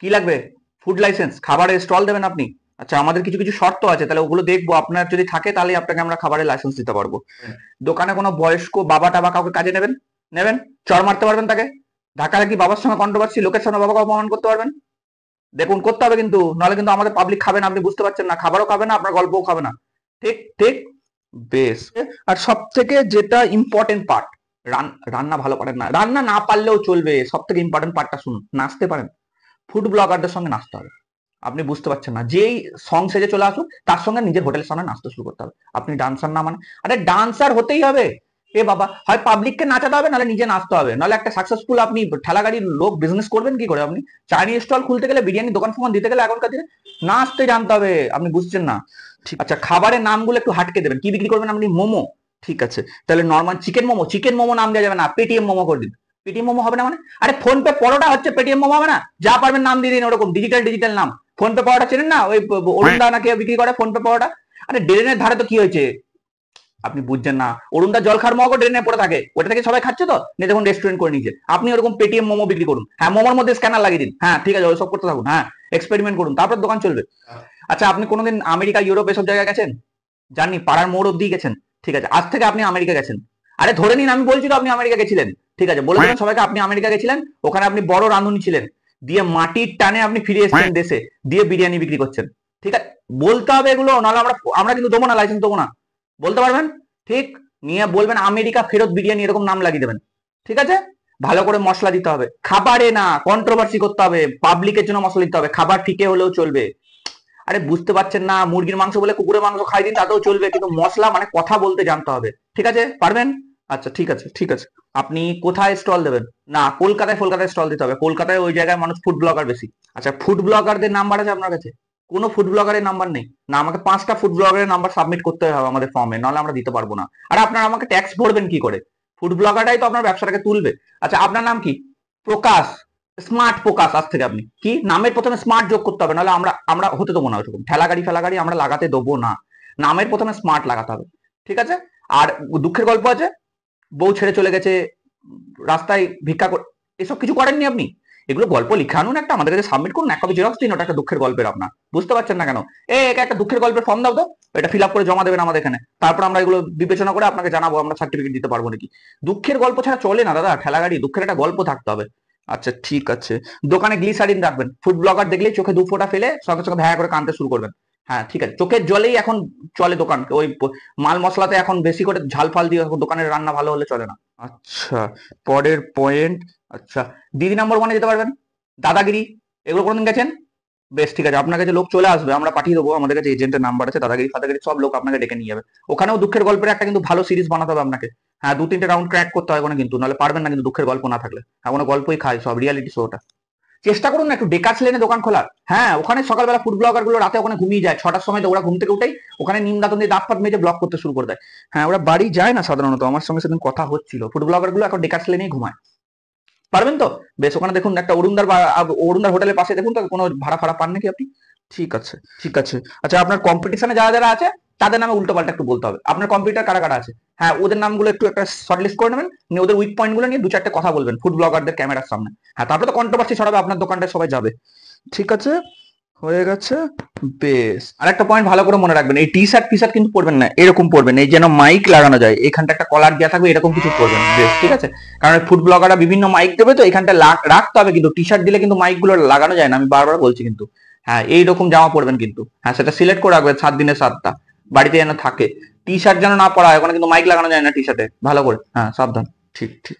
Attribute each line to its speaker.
Speaker 1: কি লাগবে? Food licence, খাবারের স্টল দেবেন আপনি? আচ্ছা, আমাদের কিছু কিছু শর্ত আছে, তাহলে ওগুলো দেখবো, আপনার যদি থাকে তাহলে আপনাকে আমরা খাবারের লাইসেন্স দিতে পারবো। দোকানে কোনো বয়স্ক বাবা টাবা কাউকে কাজে নেবেন? নেবেন? চড় মারতে পারবেন তাকে? ধাক্কা কি বাবার সঙ্গে কন্ট্রোভার্সি, লোকের সামনে বাবাকে অপমান করতে পারবেন? দেখুন করতে হবে কিন্তু, নাহলে কিন্তু আমাদের পাবলিক খাবে না, আপনি বুঝতে পারছেন না, খাবারও খাবে না, আপনার গল্পও খাবে না। ঠিক ঠিক, বেশ। আর সব থেকে যেটা ইম্পর্টেন্ট পার্ট, রান্না ভালো পারেন না, রান্না না পারলেও চলবে, সব থেকে ইম্পর্টেন্ট পার্টটা শুনুন, নাচতে পারেন? ফুড ব্লগারদের সঙ্গে নাচতে হবে। আপনি বুঝতে পারছেন না, যেই সং সেজে চলে আসুক তার সঙ্গে নিজের হোটেলের সামনে নাচতে শুরু করতে হবে। আপনি ডান্সার না মানে, আরে ডান্সার হতেই হবে। এ বাবা, হয় পাবলিককে নাচাতে হবে, নাহলে নিজে নাচতে হবে, নাহলে একটা সাকসেসফুল আপনি ঠেলা গাড়ির লোক বিজনেস করবেন কি করে? আপনি চাইনিজ স্টল খুলতে গেলে, বিরিয়ানি দোকান ফোকান দিতে গেলে এখনকার দিনে নাচতে জানতে হবে, আপনি বুঝছেন না? ঠিক, আচ্ছা খাবারের নামগুলো একটু হাটকে দেবেন। কি বিক্রি করবেন আপনি? মোমো? ঠিক আছে, তাহলে normal chicken momo, chicken momo নাম দেওয়া যাবে না, পেটিএম মোমো করে দিন। পেটিএম মোমো হবে না মানে? আরে ফোন পে পরোটা হচ্ছে, পেটিএম মোমো হবে না? যা পারবেন নাম দিয়ে দিন ওরকম ডিজিটাল ডিজিটাল নাম। ফোন পে পাওয়াটা চেনেন না? ওই অরুণ দা নাকি বিক্রি করে ফোন পে পাওয়াটা। আরে ড্রেনের ধারে তো কি হয়েছে, আপনি বুঝছেন না? অরুণ দা জল খাওয়ার মগও ড্রেনে পড়ে থাকে, ওটা থেকে সবাই খাচ্ছে তো, নিয়ে দেখুন রেস্টুরেন্ট করে নিয়েছে। আপনি ওরকম পেটিএম মোমো বিক্রি করুন, হ্যাঁ মোমোর মধ্যে স্ক্যানার লাগিয়ে দিন, হ্যাঁ ঠিক আছে, ওইসব করতে থাকুন, হ্যাঁ এক্সপেরিমেন্ট করুন, তারপর দোকান চলবে। আচ্ছা, আপনি কোনোদিন আমেরিকা ইউরোপ এসব জায়গায় গেছেন? জানি, পাড়ার মোড় অব্দি গেছেন। ঠিক আছে, আজ থেকে আপনি আমেরিকা গেছেন। আরে ধরে নিন আমি বলছি তো আপনি আমেরিকা গেছিলেন। ঠিক আছে, বলে দেবেন সবাইকে আপনি আমেরিকা গেছিলেন, ওখানে আপনি বড় রাঁধুনি ছিলেন, দিয়ে মাটির টানে আপনি ফিরে এসেছেন দেশে, দিয়ে বিরিয়ানি বিক্রি করছেন। ঠিক আছে, বলতে হবে এগুলো, নাহলে আমরা আমরা কিন্তু দেবো না, লাইসেন্স দেবো না। বলতে পারবেন? ঠিক, নিয়ে বলবেন আমেরিকা ফেরত বিরিয়ানি, এরকম নাম লাগিয়ে দেবেন। ঠিক আছে, ভালো করে মশলা দিতে হবে খাবারে, না কন্ট্রোভার্সি করতে হবে, পাবলিকের জন্য মশলা দিতে হবে, খাবার ফিকে হলেও চলবে। আরে বুঝতে পারছেন না, মুরগির মাংস বলে কুকুরের মাংস খাই দিন, তাতেও চলবে, কিন্তু মশলা মানে কথা বলতে জানতে হবে। ঠিক আছে, পারবেন? আচ্ছা ঠিক আছে ঠিক আছে। আপনি কোথায় স্টল দেবেন? না কলকাতায়, কলকাতায় স্টল দিতে হবে, কলকাতায় ওই জায়গায় মানুষ ফুড ব্লগার বেশি। আচ্ছা, ফুড ব্লগারদের নাম্বার আছে আপনার কাছে? কোনো ফুড ব্লগারের নাম্বার নেই? না, আমাকে 5টা ফুড ব্লগারের নাম্বার সাবমিট করতে হবে আমাদের ফর্মে, নাহলে আমরা দিতে পারবো না। আর আপনারা আমাকে ট্যাক্স ভরবেন কি করে? ফুড ব্লগারটাই তো আপনার ব্যবসাটাকে তুলবে। আচ্ছা, আপনার নাম কি? প্রকাশ, স্মার্ট প্রকাশ। আজ থেকে আপনি কি নামের প্রথমে স্মার্ট যোগ করতে হবে, নাহলে আমরা আমরা হতে দেবো না ওরকম ঠেলা গাড়ি ফেলা গাড়ি আমরা লাগাতে দেবো না। নামের প্রথমে স্মার্ট লাগাতে হবে। ঠিক আছে। আর দুঃখের গল্প আছে, বউ ছেড়ে চলে গেছে, রাস্তায় ভিক্ষা এসব কিছু করেননি আপনি? এগুলো গল্প লিখে আনুন, একটা আমাদের কাছে সাবমিট করুন, এক কপি জেরক্স দিন, ওটা একটা দুঃখের গল্পের আপনার। বুঝতে পারছেন না কেন? একটা দুঃখের গল্পের ফর্ম দাও তো, এটা ফিল আপ করে জমা দেবেন আমাদের এখানে, তারপর আমরা এগুলো বিবেচনা করে আপনাকে জানাবো আমরা সার্টিফিকেট দিতে পারবো নাকি। দুঃখের গল্প ছাড়া চলে না দাদা, ঠেলা গাড়ি, দুঃখের একটা গল্প থাকতে হবে। আচ্ছা ঠিক আছে, দোকানে গ্লিসারিন রাখবেন, ফুড ব্লগার দেখলেই চোখে 2 ফোঁটা ফেলে সঙ্গে সঙ্গে ভ্যা করে কাঁদতে শুরু করবেন। হ্যাঁ ঠিক আছে, চোখের জলেই এখন চলে দোকান, ওই মাল মশলাতে এখন বেশি করে ঝাল ফাল দিয়ে দোকানের রান্না ভালো হলে চলে না। আচ্ছা, পরের পয়েন্ট। আচ্ছা, দিদি নাম্বার 1-এ যেতে পারবেন? দাদাগিরি, এগুলো কোনোদিন গেছেন? বেশ ঠিক আছে, আপনার কাছে লোক চলে আসবে, আমরা পাঠিয়ে দেবো, আমাদের কাছে এজেন্টের নাম্বার আছে, দাদাগিরি ফাদাগিরি সব লোক আপনাকে ডেকে নিয়ে যাবে। ওখানেও দুঃখের গল্পের একটা কিন্তু ভালো সিরিজ বানাতে হবে আপনাকে। হ্যাঁ 2-3টে রাউন্ড ক্র্যাক করতে হয় ওখানে কিন্তু, নাহলে পারবেন না কিন্তু দুঃখের গল্প না থাকলে। হ্যাঁ কোনো গল্পই খায় সব, রিয়ালিটি শোটা। চেষ্টা করুন না একটু ডেকার্স লেনে দোকান খোলার। হ্যাঁ ওখানে সকালবেলা ফুড ব্লগার গুলো রাতে ওখানে ঘুমিয়ে যায়, 6টার সময় তো ওরা ঘুম থেকে উঠেই ওখানে নিম দাঁতন দিয়ে দাঁত ফাত মেজে ব্লগ করতে শুরু করে দেয়। হ্যাঁ ওরা বাড়ি যায় না সাধারণত, আমার সঙ্গে সেদিন কথা হচ্ছিল, ফুড ব্লগার গুলো এখন ডেকার্স লেনেই ঘুমায়। পারবেন তো? বেশ, ওখানে দেখুন একটা অরুণদার হোটেলের পাশে দেখুন তো কোনো ভাড়া ফাড়া পান নাকি আপনি? ঠিক আছে ঠিক আছে। আচ্ছা, আপনার কম্পিটিশনে যারা যারা আছে তাদের নামে উল্টো পাল্টা একটু বলতে হবে। আপনার কম্পিউটার কারা কারা আছে, হ্যাঁ ওদের নামগুলো একটু একটা শর্টলিস্ট করে নেবেন, নিয়ে ওদের উইক পয়েন্ট গুলো নিয়ে 2-4টে কথা বলবেন ফুড ব্লগারদের ক্যামেরার সামনে। হ্যাঁ তারপরে তো কন্ট্রোভার্সি ছড়াবে, আপনার দোকানটা সবাই যাবে। ঠিক আছে, হয়ে গেছে। বেশ, আরেকটা পয়েন্ট ভালো করে মনে রাখবেন, এই টি শার্ট ফি শার্ট কিন্তু পরবেন না, এরকম পরবেন, এই যেন মাইক লাগানো যায়, এখানটা একটা কলার দেওয়া থাকবে, এরকম কিছু পরবেন। বেশ ঠিক আছে, কারণ ফুড ব্লগাররা বিভিন্ন মাইক দেবে তো এখানটা রাখতে হবে, কিন্তু টি শার্ট দিলে কিন্তু মাইক গুলো লাগানো যায় না, আমি বারবার বলছি কিন্তু। হ্যাঁ এইরকম জামা পরবেন কিন্তু, হ্যাঁ সেটা সিলেক্ট করে রাখবেন 7 দিনে 7টা, বাড়িতে যেন থাকে। টি শার্ট যেন না পরা হয়, ওখানে কিন্তু মাইক লাগানো যায় না টি শার্টে, ভালো করে, হ্যাঁ সাবধান। ঠিক ঠিক।